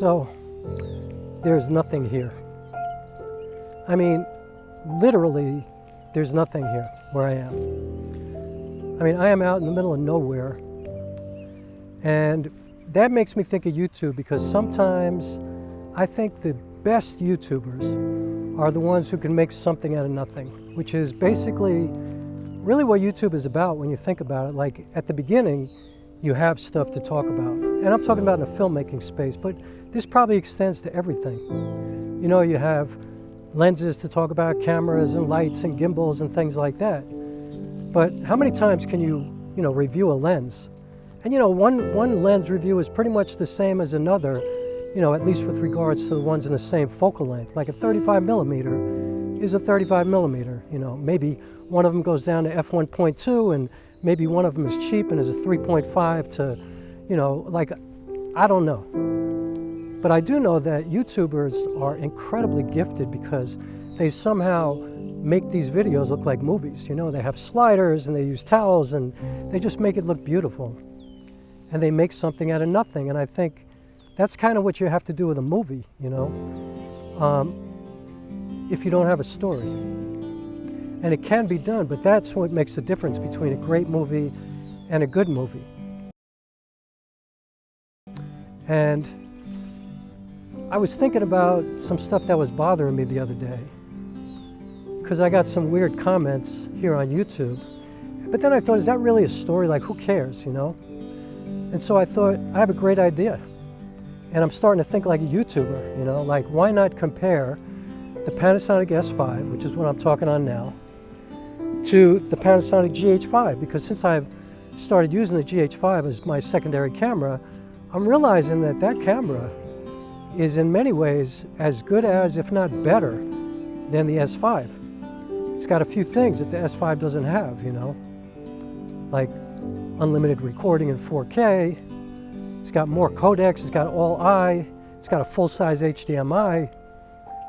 So there's nothing here. I mean, literally, there's nothing here where I am. I mean, I am out in the middle of nowhere, and that makes me think of YouTube, because sometimes I think the best YouTubers are the ones who can make something out of nothing, which is basically really what YouTube is about when you think about it. Like, at the beginning, you have stuff to talk about. And I'm talking about in the filmmaking space, but this probably extends to everything. You know, you have lenses to talk about, cameras and lights and gimbals and things like that. But how many times can you review a lens? And one lens review is pretty much the same as another, at least with regards to the ones in the same focal length. Like a 35 millimeter is a 35 millimeter. Maybe one of them goes down to f1.2, and maybe one of them is cheap and is a 3.5 to, I don't know. But I do know that YouTubers are incredibly gifted because they somehow make these videos look like movies. They have sliders and they use towels and they just make it look beautiful. And they make something out of nothing. And I think that's kind of what you have to do with a movie, if you don't have a story. And it can be done, but that's what makes the difference between a great movie and a good movie. And I was thinking about some stuff that was bothering me the other day, because I got some weird comments here on YouTube. But then I thought, is that really a story? Like, who cares, And so I thought, I have a great idea. And I'm starting to think like a YouTuber, like, why not compare the Panasonic S5, which is what I'm talking on now, to the Panasonic GH5? Because since I've started using the GH5 as my secondary camera, I'm realizing that that camera is in many ways as good as, if not better, than the S5. It's got a few things that the S5 doesn't have, like unlimited recording in 4K, it's got more codecs, it's got all eye, it's got a full-size HDMI,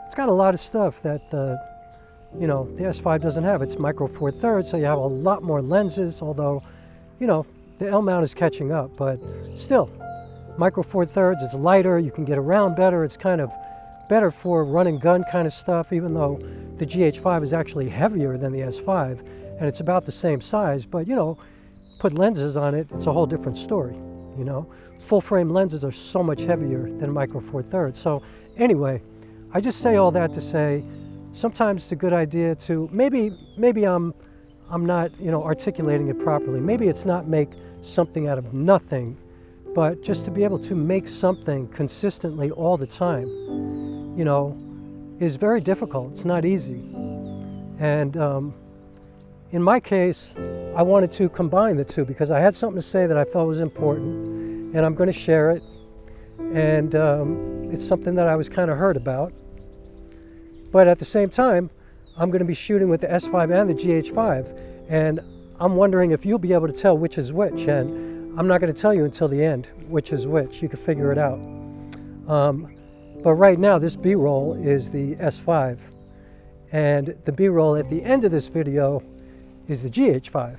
it's got a lot of stuff that the S5 doesn't have. It's micro four thirds, so you have a lot more lenses, although, the L mount is catching up, but still, micro four thirds, it's lighter, you can get around better, it's kind of better for run and gun kind of stuff, even though the GH5 is actually heavier than the S5, and it's about the same size, but put lenses on it, it's a whole different story, Full frame lenses are so much heavier than micro four thirds. So anyway, I just say all that to say, sometimes it's a good idea to, maybe I'm not, articulating it properly. Maybe it's not make something out of nothing, but just to be able to make something consistently all the time, is very difficult. It's not easy. And in my case, I wanted to combine the two because I had something to say that I felt was important, and I'm going to share it. And it's something that I was kind of hurt about. But at the same time, I'm going to be shooting with the S5 and the GH5, and I'm wondering if you'll be able to tell which is which. And I'm not going to tell you until the end which is which. You can figure it out. But right now, this B-roll is the S5, and the B-roll at the end of this video is the GH5.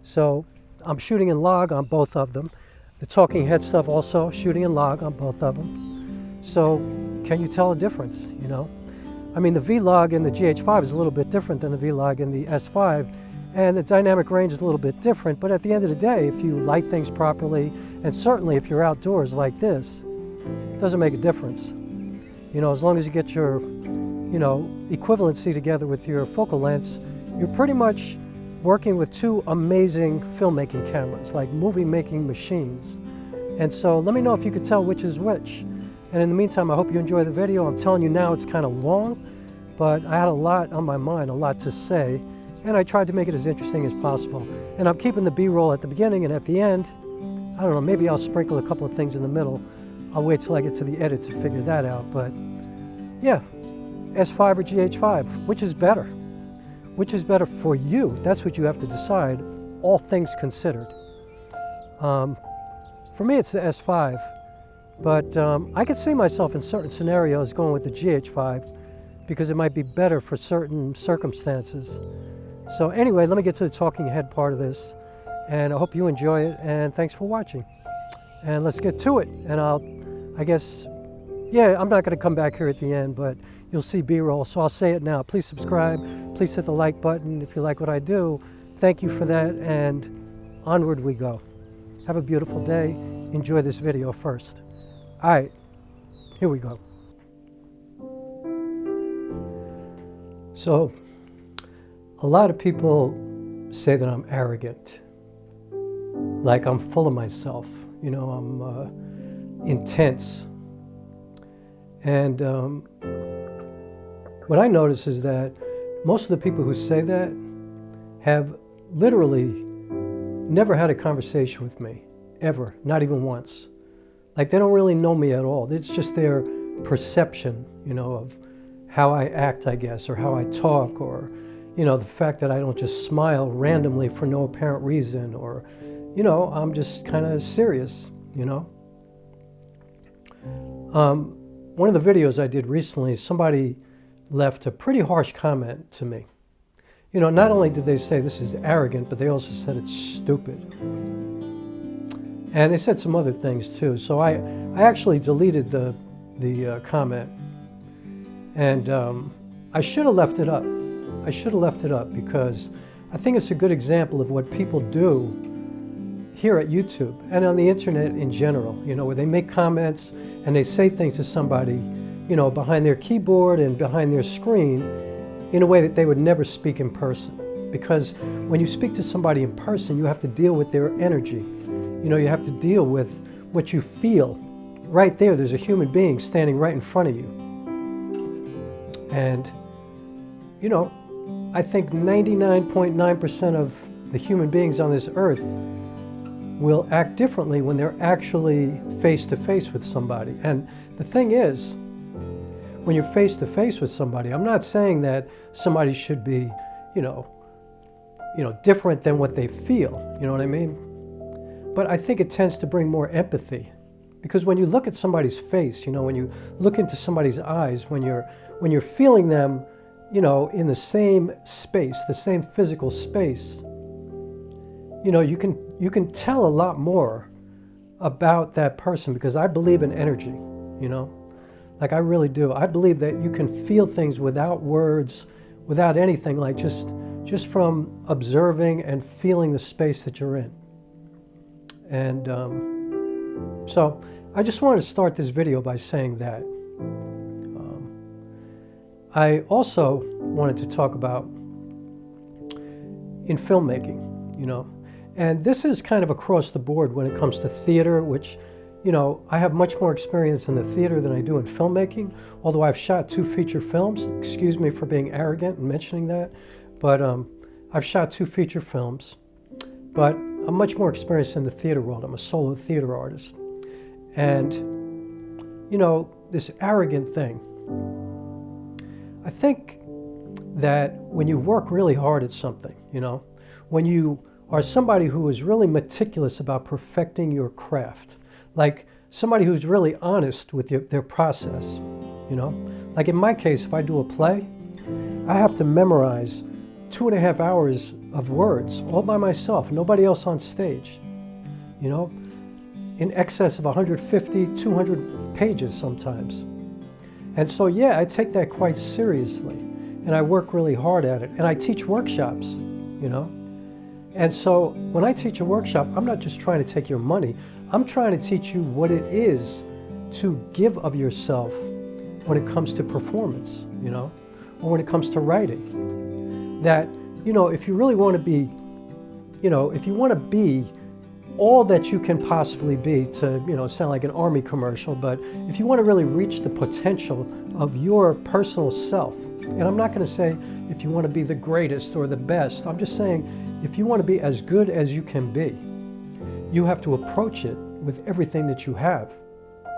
So I'm shooting in log on both of them. The talking head stuff also shooting in log on both of them. So can you tell a difference, I mean, the V-log in the GH5 is a little bit different than the V-log in the S5, and the dynamic range is a little bit different, but at the end of the day, if you light things properly, and certainly if you're outdoors like this, it doesn't make a difference. As long as you get your, equivalency together with your focal lengths, you're pretty much working with two amazing filmmaking cameras, like movie-making machines. And so let me know if you could tell which is which. And in the meantime, I hope you enjoy the video. I'm telling you now, it's kind of long, but I had a lot on my mind, a lot to say, and I tried to make it as interesting as possible. And I'm keeping the B-roll at the beginning, and at the end, I don't know, maybe I'll sprinkle a couple of things in the middle. I'll wait till I get to the edit to figure that out, but yeah, S5 or GH5, which is better? Which is better for you? That's what you have to decide, all things considered. For me, it's the S5. But I could see myself in certain scenarios going with the GH5 because it might be better for certain circumstances. So anyway, let me get to the talking head part of this, and I hope you enjoy it, and thanks for watching. And let's get to it, and I guess yeah, I'm not going to come back here at the end, but you'll see B-roll, so I'll say it now. Please subscribe. Please hit the like button if you like what I do. Thank you for that, and onward we go. Have a beautiful day. Enjoy this video first. All right, here we go. So, a lot of people say that I'm arrogant, like I'm full of myself. You know, I'm intense. And what I notice is that most of the people who say that have literally never had a conversation with me, ever, not even once. Like, they don't really know me at all. It's just their perception, you know, of how I act, I guess, or how I talk, or, you know, the fact that I don't just smile randomly for no apparent reason, or, you know, I'm just kind of serious, you know. One of the videos I did recently, somebody left a pretty harsh comment to me. You know, not only did they say this is arrogant, but they also said it's stupid. And they said some other things too. So I actually deleted the comment. And I should have left it up. I should have left it up because I think it's a good example of what people do here at YouTube and on the internet in general, you know, where they make comments and they say things to somebody, you know, behind their keyboard and behind their screen in a way that they would never speak in person. Because when you speak to somebody in person, you have to deal with their energy. You know, you have to deal with what you feel. Right there, there's a human being standing right in front of you. And, you know, I think 99.9% of the human beings on this earth will act differently when they're actually face-to-face with somebody. And the thing is, when you're face-to-face with somebody, I'm not saying that somebody should be, you know, different than what they feel, you know what I mean? But I think it tends to bring more empathy. Because when you look at somebody's face, you know, when you look into somebody's eyes, when you're feeling them, you know, in the same space, the same physical space, you know, you can tell a lot more about that person, because I believe in energy, you know, like I really do. I believe that you can feel things without words, without anything, like just from observing and feeling the space that you're in. And so I just wanted to start this video by saying that. I also wanted to talk about in filmmaking, you know, and this is kind of across the board when it comes to theater, which, you know, I have much more experience in the theater than I do in filmmaking, although I've shot 2 feature films. Excuse me for being arrogant and mentioning that, but I've shot 2 feature films, but I'm much more experienced in the theater world. I'm a solo theater artist. And, you know, this arrogant thing, I think that when you work really hard at something, you know, when you are somebody who is really meticulous about perfecting your craft, like somebody who's really honest with their process, you know, like in my case, if I do a play, I have to memorize 2.5 hours of words all by myself, nobody else on stage, you know, in excess of 150, 200 pages sometimes. And so, yeah, I take that quite seriously, and I work really hard at it, and I teach workshops, you know. And so when I teach a workshop, I'm not just trying to take your money, I'm trying to teach you what it is to give of yourself when it comes to performance, you know, or when it comes to writing. That, you know, if you really want to be, you know, if you want to be all that you can possibly be, to, you know, sound like an army commercial, but if you want to really reach the potential of your personal self, and I'm not going to say if you want to be the greatest or the best, I'm just saying if you want to be as good as you can be, you have to approach it with everything that you have,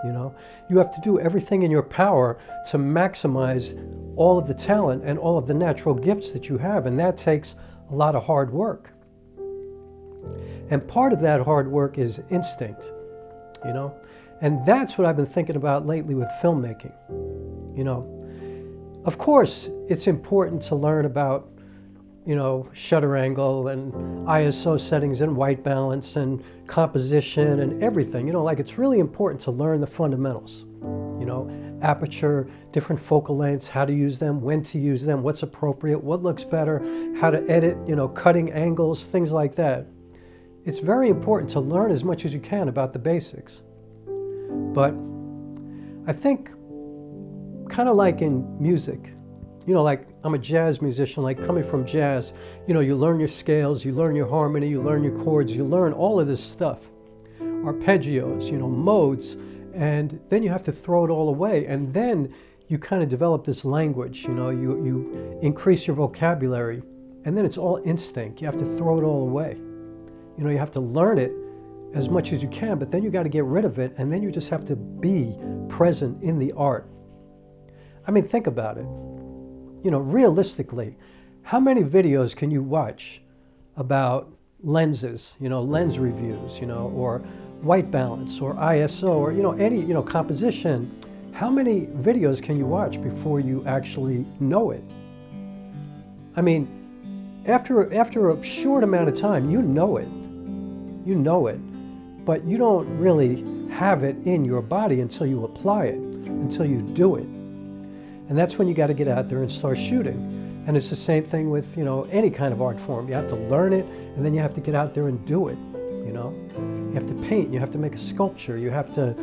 you know. You have to do everything in your power to maximize all of the talent and all of the natural gifts that you have, and that takes a lot of hard work. And part of that hard work is instinct, you know? And that's what I've been thinking about lately with filmmaking, you know? Of course, it's important to learn about, you know, shutter angle and ISO settings and white balance and composition and everything, you know, like it's really important to learn the fundamentals, you know? aperture, different focal lengths, how to use them, when to use them, what's appropriate, what looks better, how to edit, cutting angles, things like that. It's very important to learn as much as you can about the basics. But I think, kind of like in music, like I'm a jazz musician, like coming from jazz, you learn your scales, you learn your harmony, you learn your chords, you learn all of this stuff, arpeggios, modes, and then you have to throw it all away. And then you kind of develop this language, you increase your vocabulary, and then it's all instinct. You have to throw it all away. You have to learn it as much as you can, but then you got to get rid of it, and then you just have to be present in the art. I mean, think about it. Realistically, how many videos can you watch about lenses, lens reviews, or white balance, or ISO, or, any, composition? How many videos can you watch before you actually know it? I mean, after a short amount of time, you know it, but you don't really have it in your body until you apply it, until you do it. And that's when you got to get out there and start shooting. And it's the same thing with, any kind of art form. You have to learn it, and then you have to get out there and do it, You have to paint, you have to make a sculpture, you have to,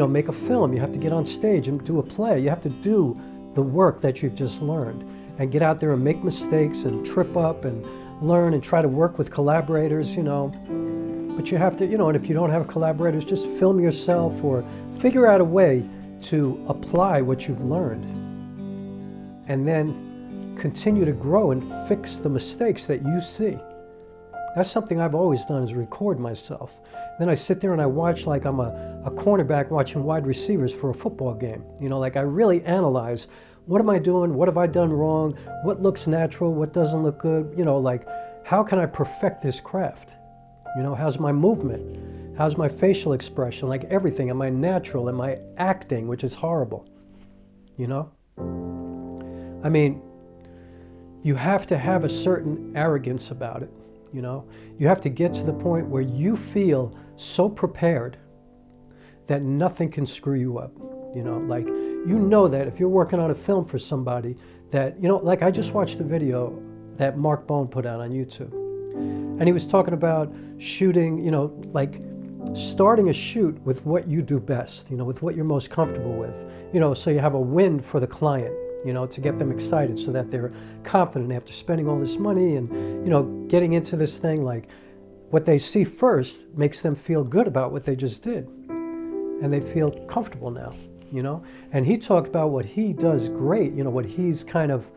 make a film, you have to get on stage and do a play. You have to do the work that you've just learned and get out there and make mistakes and trip up and learn and try to work with collaborators, But you have to, and if you don't have collaborators, just film yourself or figure out a way to apply what you've learned. And then continue to grow and fix the mistakes that you see. That's something I've always done, is record myself. Then I sit there and I watch like I'm a cornerback watching wide receivers for a football game. Like I really analyze, what am I doing? What have I done wrong? What looks natural? What doesn't look good? Like how can I perfect this craft? How's my movement? How's my facial expression? Like everything. Am I natural? Am I acting, which is horrible? I mean, you have to have a certain arrogance about it, You have to get to the point where you feel so prepared that nothing can screw you up, Like, that if you're working on a film for somebody that, like I just watched the video that Mark Bone put out on YouTube. And he was talking about shooting, like starting a shoot with what you do best, with what you're most comfortable with, so you have a win for the client. To get them excited so that they're confident after spending all this money and, getting into this thing. Like what they see first makes them feel good about what they just did. And they feel comfortable now, And he talked about what he does great, what he's kind of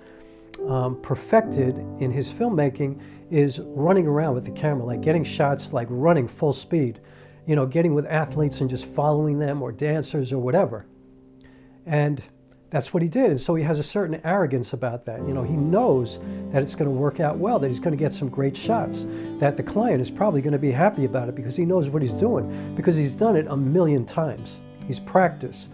perfected in his filmmaking is running around with the camera, like getting shots, like running full speed, getting with athletes and just following them or dancers or whatever. And that's what he did. And so he has a certain arrogance about that. He knows that it's going to work out well, that he's going to get some great shots, that the client is probably going to be happy about it because he knows what he's doing, because he's done it a million times. He's practiced,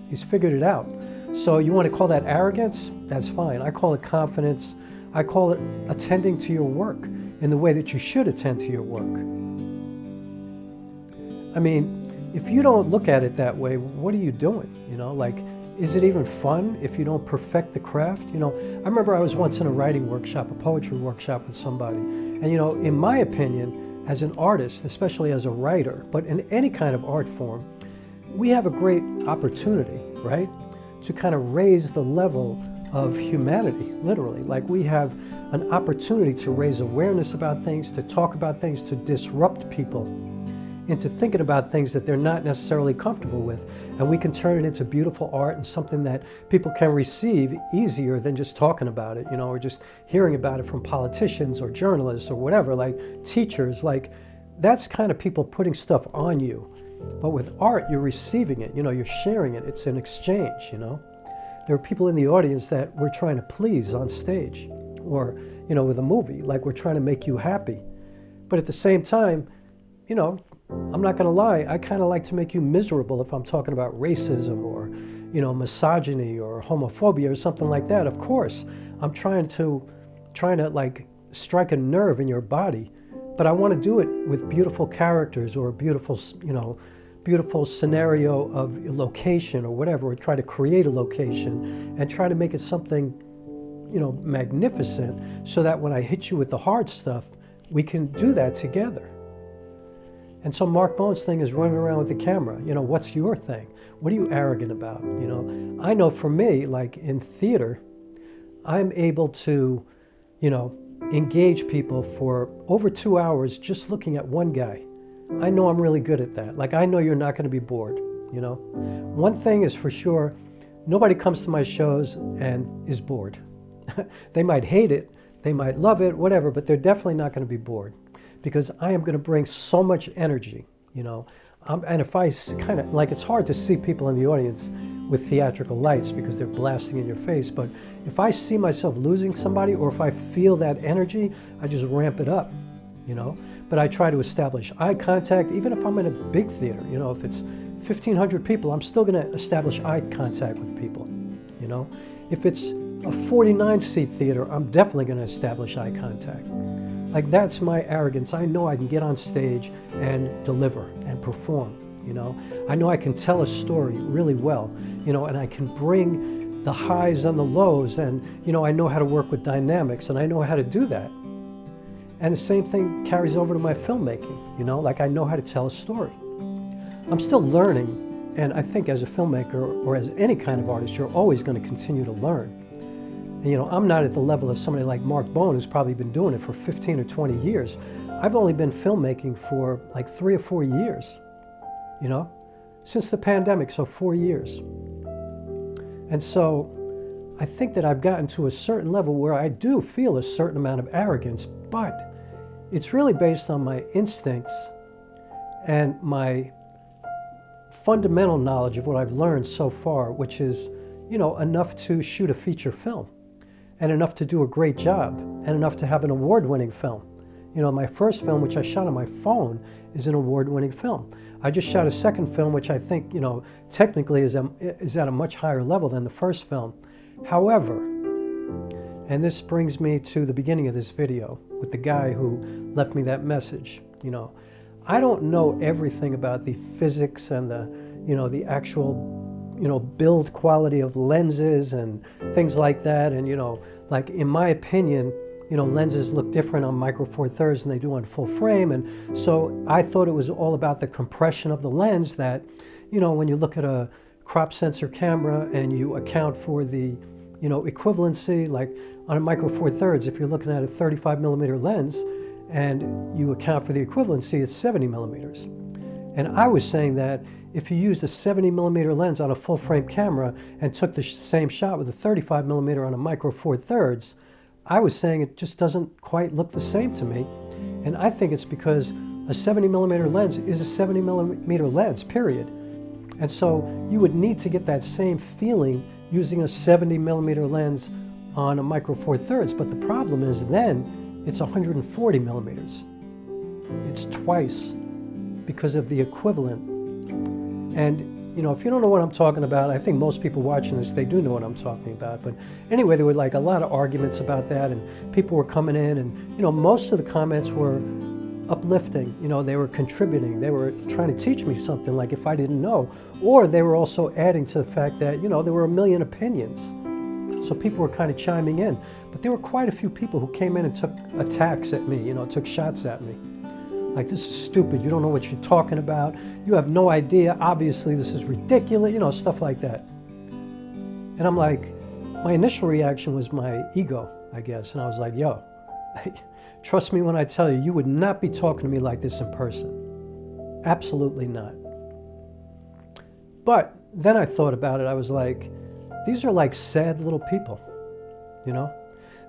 he's figured it out. So you want to call that arrogance? That's fine. I call it confidence. I call it attending to your work in the way that you should attend to your work. I mean, if you don't look at it that way, what are you doing? Like, is it even fun if you don't perfect the craft? I remember I was once in a writing workshop, a poetry workshop with somebody. And, in my opinion, as an artist, especially as a writer, but in any kind of art form, we have a great opportunity, right? To kind of raise the level of humanity, literally. Like we have an opportunity to raise awareness about things, to talk about things, to disrupt people into thinking about things that they're not necessarily comfortable with. And we can turn it into beautiful art and something that people can receive easier than just talking about it, or just hearing about it from politicians or journalists or whatever, like teachers. Like that's kind of people putting stuff on you. But with art, you're receiving it, you're sharing it. It's an exchange, There are people in the audience that we're trying to please on stage, or, with a movie, like we're trying to make you happy. But at the same time, I'm not going to lie, I kind of like to make you miserable if I'm talking about racism or, misogyny or homophobia or something like that. Of course, I'm trying to like strike a nerve in your body, but I want to do it with beautiful characters or beautiful beautiful scenario of a location or whatever, or try to create a location and try to make it something, you know, magnificent, so that when I hit you with the hard stuff, we can do that together. And so Mark Bone's thing is running around with the camera. You know, what's your thing? What are you arrogant about? You know, I know for me, like in theater, I'm able to, you know, engage people for over 2 hours just looking at one guy. I know I'm really good at that. Like, I know you're not going to be bored, you know. One thing is for sure, nobody comes to my shows and is bored. They might hate it, they might love it, whatever, but they're definitely not going to be bored, because I am going to bring so much energy, you know. And if I kind of, like, it's hard to see people in the audience with theatrical lights because they're blasting in your face, but if I see myself losing somebody, or if I feel that energy, I just ramp it up, you know. But I try to establish eye contact, even if I'm in a big theater, you know, if it's 1,500 people, I'm still going to establish eye contact with people, you know. If it's a 49-seat theater, I'm definitely going to establish eye contact. Like, that's my arrogance. I know I can get on stage and deliver and perform, you know. I know I can tell a story really well, you know, and I can bring the highs and the lows, and, you know, I know how to work with dynamics, and I know how to do that. And the same thing carries over to my filmmaking, you know, like, I know how to tell a story. I'm still learning, and I think as a filmmaker or as any kind of artist, you're always going to continue to learn. And, you know, I'm not at the level of somebody like Mark Bone, who's probably been doing it for 15 or 20 years. I've only been filmmaking for like 3 or 4 years, you know, since the pandemic, so 4 years. And so I think that I've gotten to a certain level where I do feel a certain amount of arrogance, but it's really based on my instincts and my fundamental knowledge of what I've learned so far, which is, you know, enough to shoot a feature film, and enough to do a great job, and enough to have an award-winning film. You know, my first film, which I shot on my phone, is an award-winning film. I just shot a second film, which I think, you know, technically is at a much higher level than the first film. However, and this brings me to the beginning of this video with the guy who left me that message, you know, I don't know everything about the physics and the, you know, the actual, you know, build quality of lenses and things like that. And, you know, like, in my opinion, you know, lenses look different on Micro Four Thirds than they do on full frame. And so I thought it was all about the compression of the lens, that, you know, when you look at a crop sensor camera and you account for the, you know, equivalency, like on a Micro Four Thirds, if you're looking at a 35mm lens and you account for the equivalency, it's 70mm. And I was saying that if you used a 70mm lens on a full frame camera and took the same shot with a 35mm on a Micro Four Thirds, I was saying it just doesn't quite look the same to me. And I think it's because a 70mm lens is a 70mm lens, period. And so you would need to get that same feeling using a 70mm lens on a Micro Four Thirds. But the problem is then it's 140mm. It's twice because of the equivalent. And, you know, if you don't know what I'm talking about, I think most people watching this, they do know what I'm talking about. But anyway, there were like a lot of arguments about that, and people were coming in, and, you know, most of the comments were uplifting. You know, they were contributing. They were trying to teach me something, like, if I didn't know. Or they were also adding to the fact that, you know, there were a million opinions. So people were kind of chiming in. But there were quite a few people who came in and took attacks at me, you know, took shots at me. Like, this is stupid, you don't know what you're talking about, you have no idea, obviously this is ridiculous, you know, stuff like that. And I'm like, my initial reaction was my ego, I guess. And I was like, yo, trust me when I tell you, you would not be talking to me like this in person. Absolutely not. But then I thought about it, I was like, these are like sad little people, you know?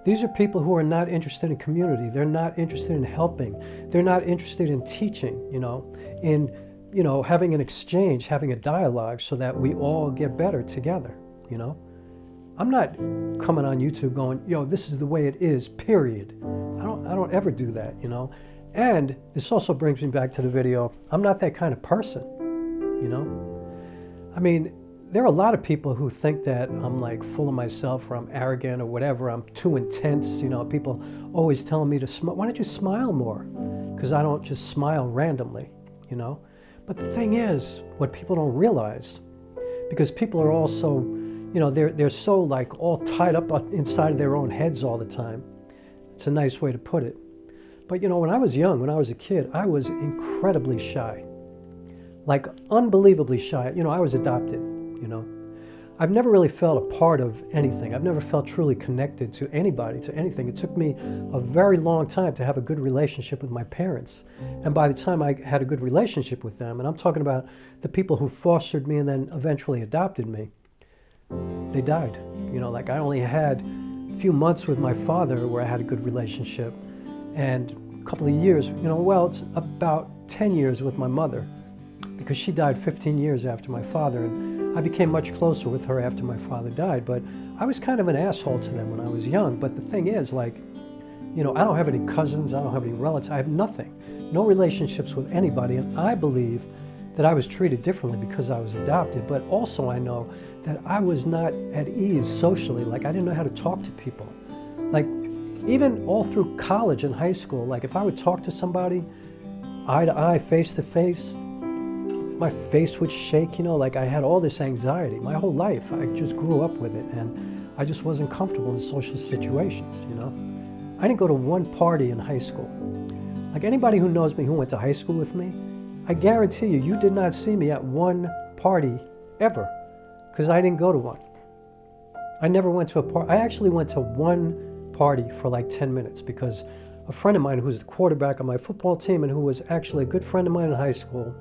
These are people who are not interested in community. They're not interested in helping. They're not interested in teaching, you know, in, you know, having an exchange, having a dialogue so that we all get better together, you know. I'm not coming on YouTube going, yo, this is the way it is, period. I don't ever do that, you know. And this also brings me back to the video. I'm not that kind of person, you know. I mean, there are a lot of people who think that I'm like full of myself, or I'm arrogant, or whatever. I'm too intense. You know, people always telling me to smile. Why don't you smile more? Because I don't just smile randomly, you know. But the thing is, what people don't realize, because people are all so, they're so like all tied up inside of their own heads all the time. It's a nice way to put it. But when I was young, when I was a kid, I was incredibly shy. Like unbelievably shy. I was adopted, I've never really felt a part of anything. I've never felt truly connected to anybody, to anything. It took me a very long time to have a good relationship with my parents. And by the time I had a good relationship with them, and I'm talking about the people who fostered me and then eventually adopted me, they died. Like I only had a few months with my father where I had a good relationship, and a couple of years, it's about 10 years with my mother, because she died 15 years after my father, and I became much closer with her after my father died. But I was kind of an asshole to them when I was young. But the thing is, like, I don't have any cousins, I don't have any relatives, I have nothing, no relationships with anybody, and I believe that I was treated differently because I was adopted. But also I know that I was not at ease socially. Like I didn't know how to talk to people. Like even all through college and high school, like if I would talk to somebody eye to eye, face to face, my face would shake, like I had all this anxiety. My whole life, I just grew up with it, and I just wasn't comfortable in social situations, I didn't go to one party in high school. Like anybody who knows me, who went to high school with me, I guarantee you did not see me at one party ever, because I didn't go to one. I never went to a party. I actually went to one party for like 10 minutes because a friend of mine who's the quarterback on my football team and who was actually a good friend of mine in high school,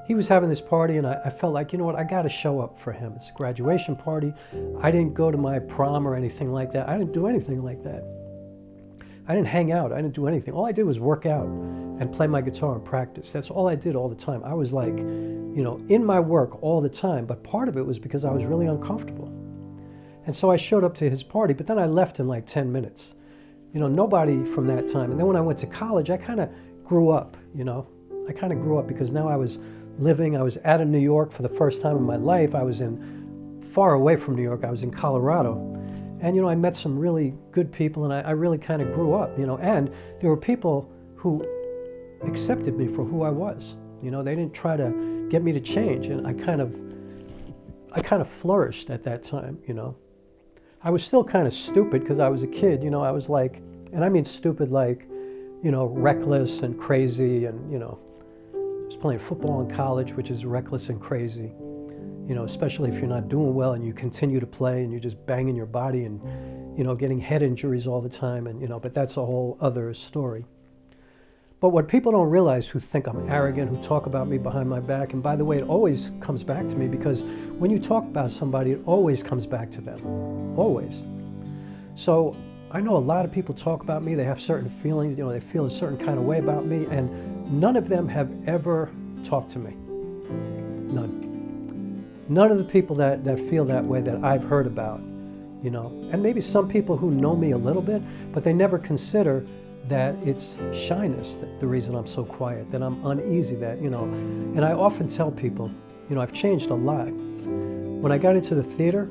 he was having this party, and I felt like, I got to show up for him. It's a graduation party. I didn't go to my prom or anything like that. I didn't do anything like that. I didn't hang out. I didn't do anything. All I did was work out and play my guitar and practice. That's all I did all the time. I was like, in my work all the time, but part of it was because I was really uncomfortable. And so I showed up to his party, but then I left in like 10 minutes. Nobody from that time. And then when I went to college, I kind of grew up, I kind of grew up because now I was out of New York for the first time in my life. I was far away from New York. I was in Colorado. And, I met some really good people, and I really kind of grew up, and there were people who accepted me for who I was. They didn't try to get me to change, and I kind of flourished at that time, I was still kind of stupid because I was a kid, I was like, and I mean stupid like, reckless and crazy, and, I was playing football in college, which is reckless and crazy, especially if you're not doing well and you continue to play and you're just banging your body and, getting head injuries all the time, and, but that's a whole other story. But what people don't realize, who think I'm arrogant, who talk about me behind my back, and by the way, it always comes back to me, because when you talk about somebody, it always comes back to them, always. So I know a lot of people talk about me, they have certain feelings, they feel a certain kind of way about me, and none of them have ever talked to me. None. None of the people that feel that way that I've heard about, and maybe some people who know me a little bit, but they never consider that it's shyness, the reason I'm so quiet, that I'm uneasy, that, and I often tell people, I've changed a lot. When I got into the theater,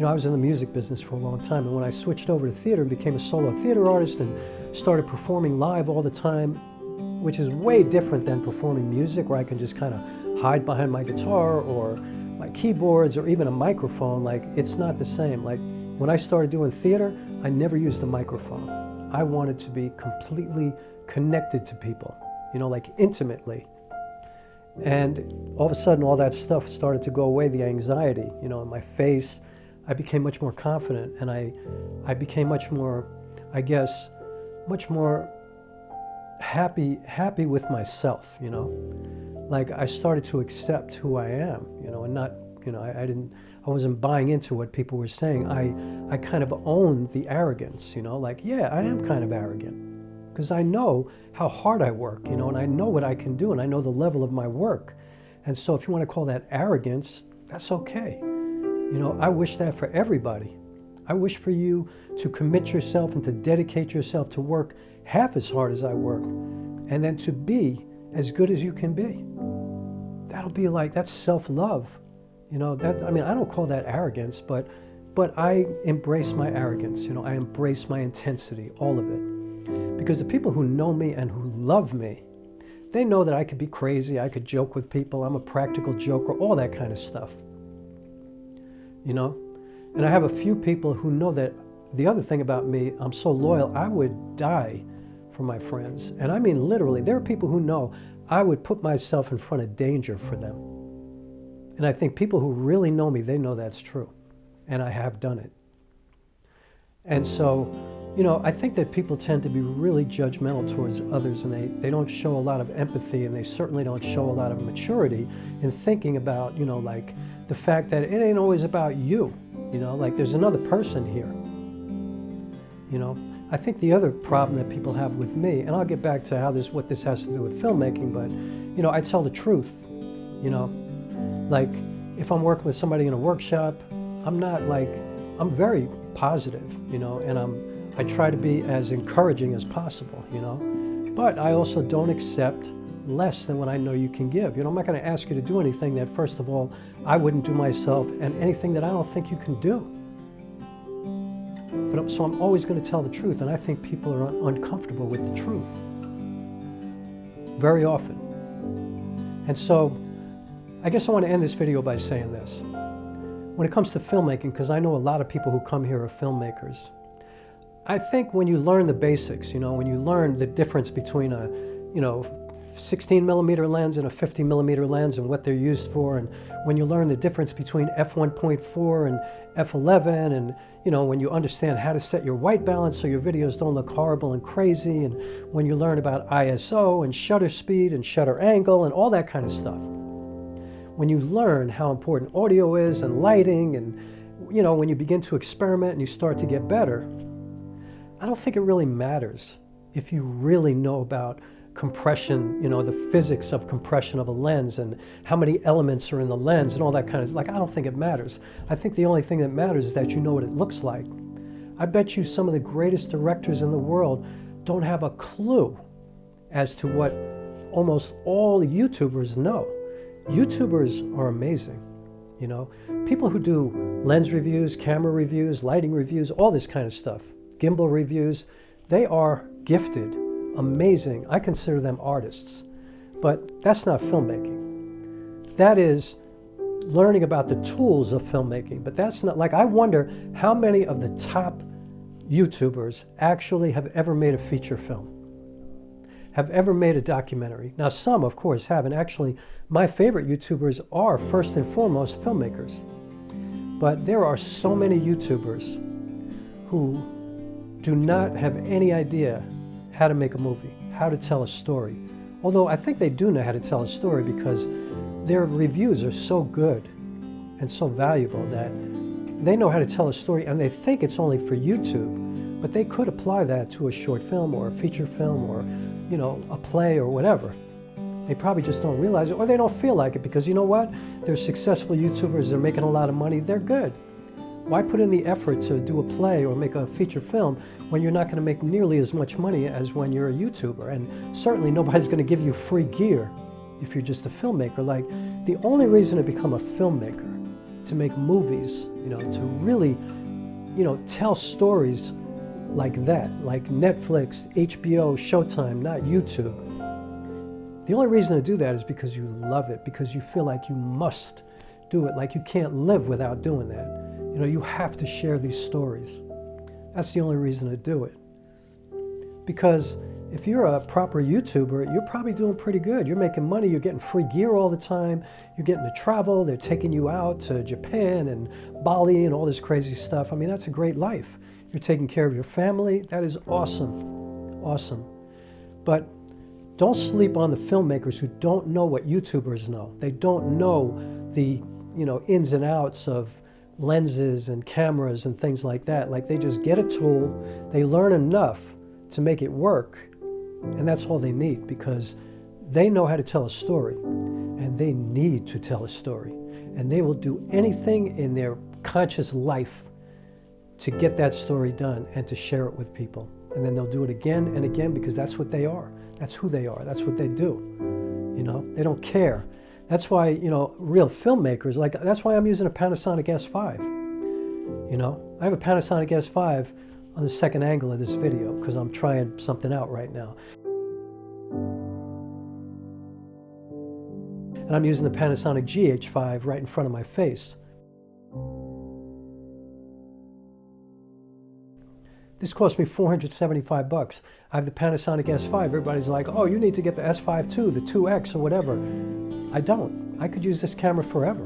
I was in the music business for a long time, and when I switched over to theater and became a solo theater artist and started performing live all the time, which is way different than performing music, where I can just kind of hide behind my guitar or my keyboards or even a microphone. Like, it's not the same. Like, when I started doing theater, I never used a microphone. I wanted to be completely connected to people, like intimately. And all of a sudden, all that stuff started to go away, the anxiety, in my face. I became much more confident, and I became much more, I guess, much more happy with myself, Like, I started to accept who I am, and not, I wasn't buying into what people were saying. I kind of owned the arrogance, like, yeah, I am kind of arrogant, because I know how hard I work, and I know what I can do, and I know the level of my work. And so if you want to call that arrogance, that's okay. I wish that for everybody. I wish for you to commit yourself and to dedicate yourself to work half as hard as I work, and then to be as good as you can be. That'll be like, that's self-love. I don't call that arrogance, but I embrace my arrogance. I embrace my intensity, all of it. Because the people who know me and who love me, they know that I could be crazy, I could joke with people, I'm a practical joker, all that kind of stuff. You know? And I have a few people who know that. The other thing about me, I'm so loyal, I would die for my friends. And I mean literally, there are people who know I would put myself in front of danger for them. And I think people who really know me, they know that's true. And I have done it. And so, you know, I think that people tend to be really judgmental towards others, and they don't show a lot of empathy, and they certainly don't show a lot of maturity in thinking about, you know, like the fact that it ain't always about you. You know, like there's another person here. You know, I think the other problem that people have with me, and I'll get back to what this has to do with filmmaking, but, you know, I tell the truth. You know, like if I'm working with somebody in a workshop, I'm very positive, you know, and I try to be as encouraging as possible, you know, but I also don't accept less than what I know you can give. You know, I'm not going to ask you to do anything that, first of all, I wouldn't do myself, and anything that I don't think you can do. But so I'm always going to tell the truth, and I think people are uncomfortable with the truth very often. And so I guess I want to end this video by saying this. When it comes to filmmaking, because I know a lot of people who come here are filmmakers, I think when you learn the basics, you know, when you learn the difference between a, you know, 16 millimeter lens and a 50 millimeter lens and what they're used for, and when you learn the difference between f1.4 and f11, and you know, when you understand how to set your white balance so your videos don't look horrible and crazy, and when you learn about ISO and shutter speed and shutter angle and all that kind of stuff, when you learn how important audio is and lighting, and you know, when you begin to experiment and you start to get better, I don't think it really matters if you really know about compression, you know, the physics of compression of a lens and how many elements are in the lens and all that kind of, like, I don't think it matters. I think the only thing that matters is that you know what it looks like. I bet you some of the greatest directors in the world don't have a clue as to what almost all YouTubers know. YouTubers are amazing, you know. People who do lens reviews, camera reviews, lighting reviews, all this kind of stuff, gimbal reviews, they are gifted. Amazing. I consider them artists, but that's not filmmaking. That is learning about the tools of filmmaking, but that's not, like, I wonder how many of the top YouTubers actually have ever made a feature film, have ever made a documentary. Now, some, of course, have, and actually, my favorite YouTubers are first and foremost filmmakers, but there are so many YouTubers who do not have any idea how to make a movie, how to tell a story. Although I think they do know how to tell a story, because their reviews are so good and so valuable that they know how to tell a story, and they think it's only for YouTube, but they could apply that to a short film or a feature film or, you know, a play or whatever. They probably just don't realize it, or they don't feel like it, because you know what? They're successful YouTubers, they're making a lot of money, they're good. Why put in the effort to do a play or make a feature film when you're not going to make nearly as much money as when you're a YouTuber? And certainly nobody's going to give you free gear if you're just a filmmaker. Like, the only reason to become a filmmaker, to make movies, you know, to really, you know, tell stories like that, like Netflix, HBO, Showtime, not YouTube. The only reason to do that is because you love it, because you feel like you must do it, like you can't live without doing that. You know, you have to share these stories. That's the only reason to do it. Because if you're a proper YouTuber, you're probably doing pretty good. You're making money, you're getting free gear all the time, you're getting to travel, they're taking you out to Japan and Bali and all this crazy stuff. I mean, that's a great life. You're taking care of your family. That is awesome. Awesome. But don't sleep on the filmmakers who don't know what YouTubers know. They don't know the, you know, ins and outs of lenses and cameras and things like that. Like, they just get a tool, they learn enough to make it work, and that's all they need, because they know how to tell a story, and they need to tell a story, and they will do anything in their conscious life to get that story done and to share it with people. And then they'll do it again and again, because that's what they are. That's who they are. That's what they do. You know, they don't care. That's why, you know, real filmmakers, like, that's why I'm using a Panasonic S5. You know, I have a Panasonic S5 on the second angle of this video because I'm trying something out right now. and I'm using the Panasonic GH5 right in front of my face. This cost me $475. I have the Panasonic S5. Everybody's like, oh, you need to get the S5 too, the 2X or whatever. I don't. I could use this camera forever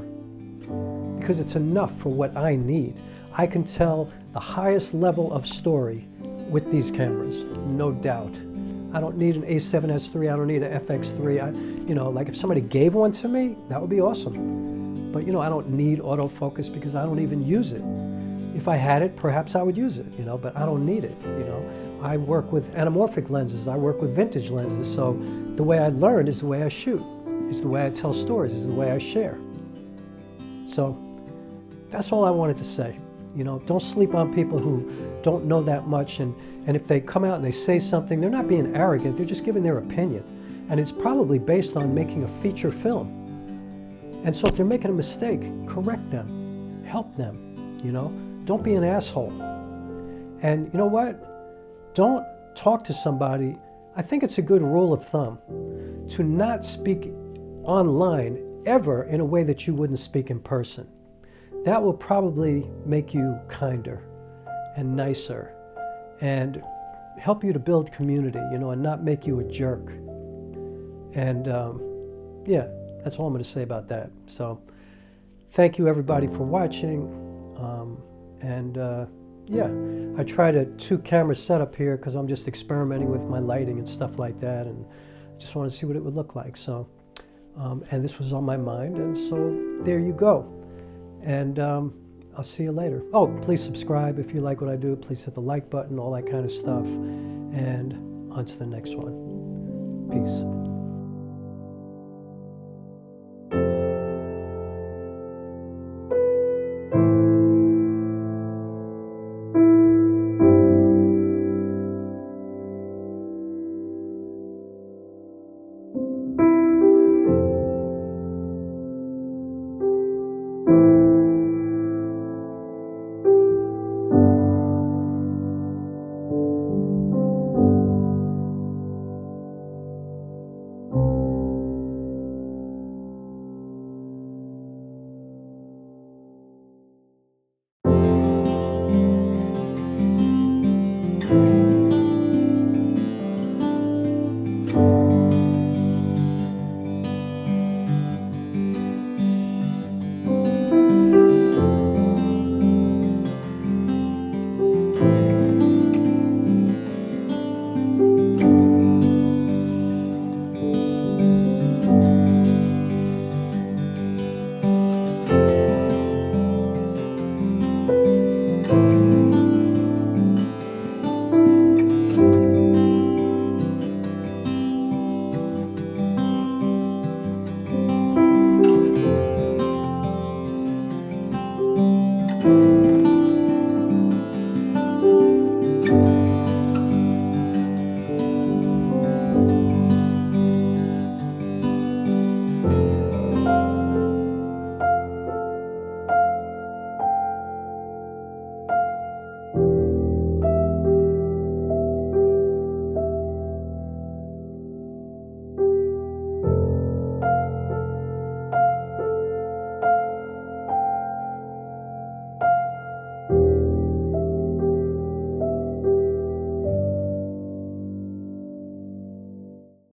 because it's enough for what I need. I can tell the highest level of story with these cameras, no doubt. I don't need an A7S III, I don't need an FX3. You know, like if somebody gave one to me, that would be awesome. But you know, I don't need autofocus because I don't even use it. If I had it, perhaps I would use it, you know, but I don't need it, you know. I work with anamorphic lenses, I work with vintage lenses, so the way I learn is the way I shoot, is the way I tell stories, is the way I share. So that's all I wanted to say. You know, don't sleep on people who don't know that much, and if they come out and they say something, they're not being arrogant, they're just giving their opinion. And it's probably based on making a feature film. And so if they're making a mistake, correct them, help them, you know. Don't be an asshole. And you know what? Don't talk to somebody. I think it's a good rule of thumb to not speak online ever in a way that you wouldn't speak in person. That will probably make you kinder and nicer and help you to build community, you know, and not make you a jerk. And yeah, that's all I'm going to say about that. So thank you everybody for watching. Yeah, I tried a 2-camera setup here because I'm just experimenting with my lighting and stuff like that, and I just wanted to see what it would look like. So, and this was on my mind, and so there you go. And I'll see you later. Oh, please subscribe if you like what I do. Please hit the like button, all that kind of stuff. And on to the next one. Peace.